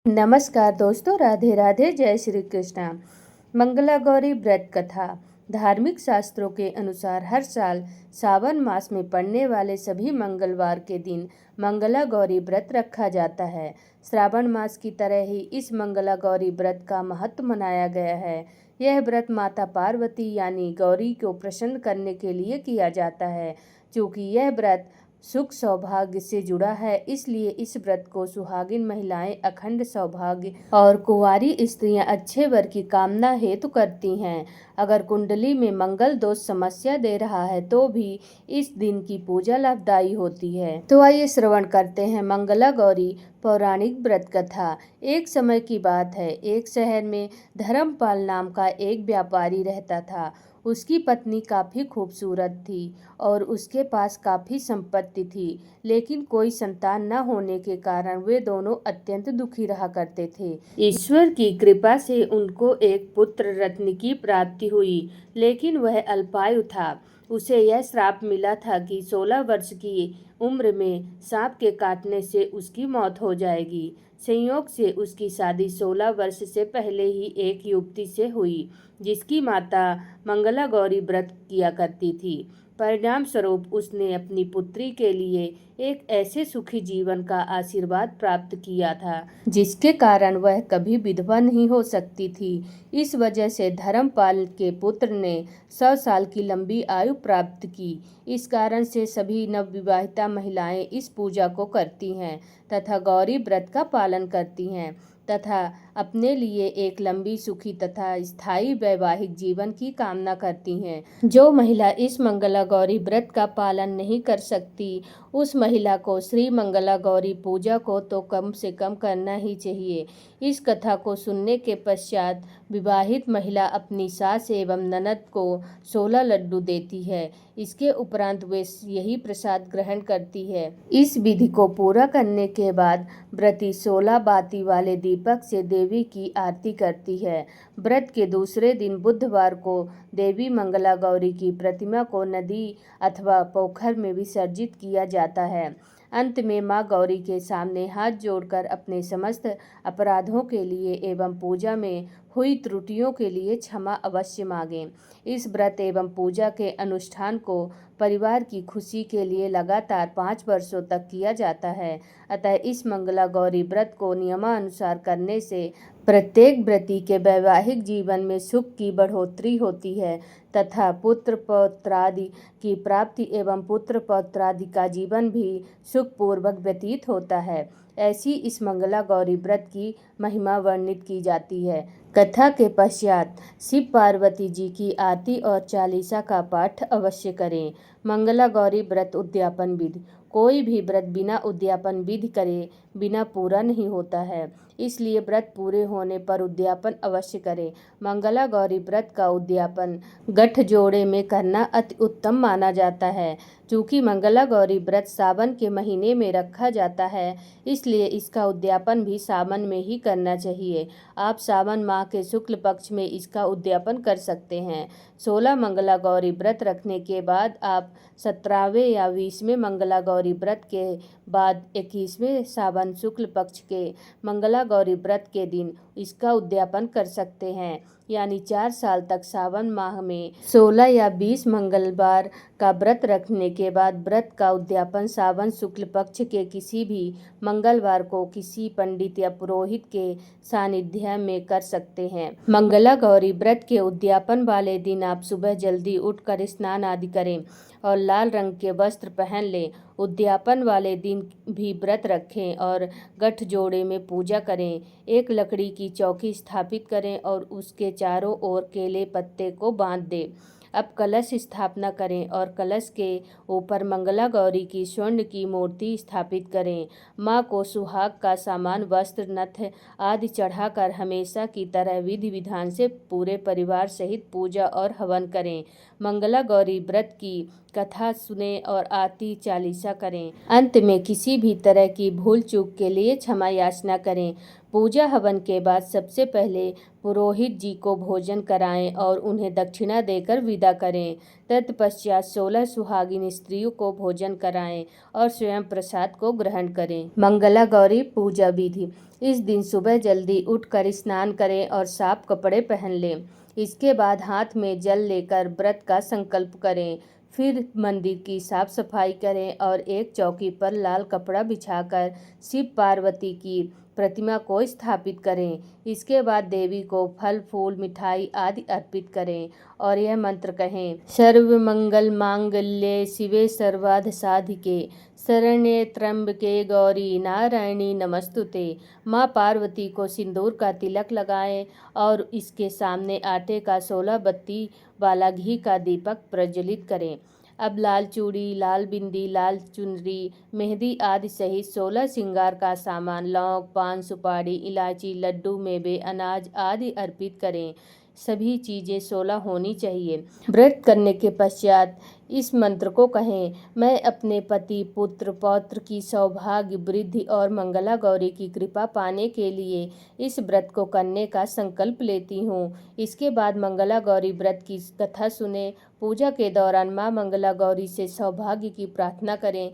नमस्कार दोस्तों, राधे राधे, जय श्री कृष्णा। मंगला गौरी व्रत कथा। धार्मिक शास्त्रों के अनुसार हर साल सावन मास में पड़ने वाले सभी मंगलवार के दिन मंगला गौरी व्रत रखा जाता है। श्रावण मास की तरह ही इस मंगला गौरी व्रत का महत्व मनाया गया है। यह व्रत माता पार्वती यानी गौरी को प्रसन्न करने के लिए किया जाता है। चूँकि यह व्रत सुख सौभाग्य से जुड़ा है, इसलिए इस व्रत को सुहागिन महिलाएं अखंड सौभाग्य और कुंवारी स्त्रियां अच्छे वर की कामना हेतु करती हैं। अगर कुंडली में मंगल दोष समस्या दे रहा है तो भी इस दिन की पूजा लाभदायी होती है। तो आइए श्रवण करते हैं मंगला गौरी पौराणिक व्रत कथा। एक समय की बात है, एक शहर में धर्मपाल नाम का एक व्यापारी रहता था। उसकी पत्नी काफ़ी खूबसूरत थी और उसके पास काफ़ी संपत्ति थी, लेकिन कोई संतान न होने के कारण वे दोनों अत्यंत दुखी रहा करते थे। ईश्वर की कृपा से उनको एक पुत्र रत्न की प्राप्ति हुई, लेकिन वह अल्पायु था। उसे यह श्राप मिला था कि 16 वर्ष की उम्र में सांप के काटने से उसकी मौत हो जाएगी। संयोग से उसकी शादी 16 वर्ष से पहले ही एक युवती से हुई, जिसकी माता मंगला गौरी व्रत किया करती थी। परिणाम स्वरूप उसने अपनी पुत्री के लिए एक ऐसे सुखी जीवन का आशीर्वाद प्राप्त किया था, जिसके कारण वह कभी विधवा नहीं हो सकती थी। इस वजह से धर्मपाल के पुत्र ने 100 साल की लंबी आयु प्राप्त की। इस कारण से सभी नवविवाहिता महिलाएं इस पूजा को करती हैं तथा गौरी व्रत का पालन करती हैं तथा अपने लिए एक लंबी, सुखी तथा स्थायी वैवाहिक जीवन की कामना करती हैं। जो महिला इस मंगला गौरी व्रत का पालन नहीं कर सकती, उस महिला को श्री मंगला गौरी पूजा को तो कम से कम करना ही चाहिए। इस कथा को सुनने के पश्चात विवाहित महिला अपनी सास एवं ननद को 16 लड्डू देती है। इसके उपरांत वे यही प्रसाद ग्रहण करती है। इस विधि को पूरा करने के बाद व्रती 16 बाती वाले दीपक से देवी की आरती करती है। व्रत के दूसरे दिन बुधवार को देवी मंगला गौरी की प्रतिमा को नदी अथवा पोखर में विसर्जित किया जाता है। अंत में मां गौरी के सामने हाथ जोड़कर अपने समस्त अपराधों के लिए एवं पूजा में हुई त्रुटियों के लिए क्षमा अवश्य मांगें। इस व्रत एवं पूजा के अनुष्ठान को परिवार की खुशी के लिए लगातार 5 वर्षों तक किया जाता है। अतः इस मंगला गौरी व्रत को नियमानुसार करने से प्रत्येक व्रती के वैवाहिक जीवन में सुख की बढ़ोतरी होती है तथा पुत्र पौत्रादि की प्राप्ति एवं पुत्र पौत्रादि का जीवन भी सुखपूर्वक व्यतीत होता है। ऐसी इस मंगला गौरी व्रत की महिमा वर्णित की जाती है। कथा के पश्चात शिव पार्वती जी की आरती और चालीसा का पाठ अवश्य करें। मंगला गौरी व्रत उद्यापन विधि। कोई भी व्रत बिना उद्यापन विधि करे बिना पूरा नहीं होता है, इसलिए व्रत पूरे होने पर उद्यापन अवश्य करें। मंगला गौरी व्रत का उद्यापन गठजोड़े में करना अति उत्तम माना जाता है। चूँकि मंगला गौरी व्रत सावन के महीने में रखा जाता है, इसलिए इसका उद्यापन भी सावन में ही करना चाहिए। आप सावन माह के शुक्ल पक्ष में इसका उद्यापन कर सकते हैं। 16 मंगला गौरी व्रत रखने के बाद आप 17वें या 20वें मंगला गौरी व्रत के बाद 21वें सावन शुक्ल पक्ष के मंगला गौरी व्रत के दिन इसका उद्यापन कर सकते हैं। यानी 4 साल तक सावन माह में 16 या 20 मंगलवार का व्रत रखने के बाद व्रत का उद्यापन सावन शुक्ल पक्ष के किसी भी मंगलवार को किसी पंडित या पुरोहित के सानिध्य में कर सकते हैं। मंगला गौरी व्रत के उद्यापन वाले दिन आप सुबह जल्दी उठकर स्नान आदि करें और लाल रंग के वस्त्र पहन लें। उद्यापन वाले दिन भी व्रत रखें और गठजोड़े में पूजा करें। एक लकड़ी की चौकी स्थापित करें और उसके चारों ओर केले पत्ते को बांध दें। अब कलश स्थापना करें और कलश के ऊपर मंगला गौरी की स्वर्ण की मूर्ति स्थापित करें। माँ को सुहाग का सामान, वस्त्र, नथ आदि चढ़ाकर हमेशा की तरह विधि विधान से पूरे परिवार सहित पूजा और हवन करें। मंगला गौरी व्रत की कथा सुने और आरती चालीसा करें। अंत में किसी भी तरह की भूल चूक के लिए क्षमा याचना करें। पूजा हवन के बाद सबसे पहले पुरोहित जी को भोजन कराएं और उन्हें दक्षिणा देकर विदा करें। तत्पश्चात 16 सुहागिन स्त्रियों को भोजन कराएं और स्वयं प्रसाद को ग्रहण करें। मंगला गौरी पूजा विधि। इस दिन सुबह जल्दी उठकर स्नान करें और साफ कपड़े पहन लें। इसके बाद हाथ में जल लेकर व्रत का संकल्प करें। फिर मंदिर की साफ सफाई करें और एक चौकी पर लाल कपड़ा बिछाकर शिव पार्वती की प्रतिमा को स्थापित करें। इसके बाद देवी को फल फूल मिठाई आदि अर्पित करें और यह मंत्र कहें, सर्व मंगल मांगल्ये शिवे सर्वार्थ साधिके शरण्ये त्र्यंबके गौरी नारायणी नमस्तुते। माँ पार्वती को सिंदूर का तिलक लगाएं और इसके सामने आटे का 16 बत्ती वाला घी का दीपक प्रज्वलित करें। अब लाल चूड़ी, लाल बिंदी, लाल चुनरी, मेहंदी आदि सहित 16 श्रृंगार का सामान, लौंग, पान, सुपारी, इलायची, लड्डू, मेवे, अनाज आदि अर्पित करें। सभी चीज़ें 16 होनी चाहिए। व्रत करने के पश्चात इस मंत्र को कहें, मैं अपने पति, पुत्र, पौत्र की सौभाग्य वृद्धि और मंगला गौरी की कृपा पाने के लिए इस व्रत को करने का संकल्प लेती हूँ। इसके बाद मंगला गौरी व्रत की कथा सुने। पूजा के दौरान माँ मंगला गौरी से सौभाग्य की प्रार्थना करें।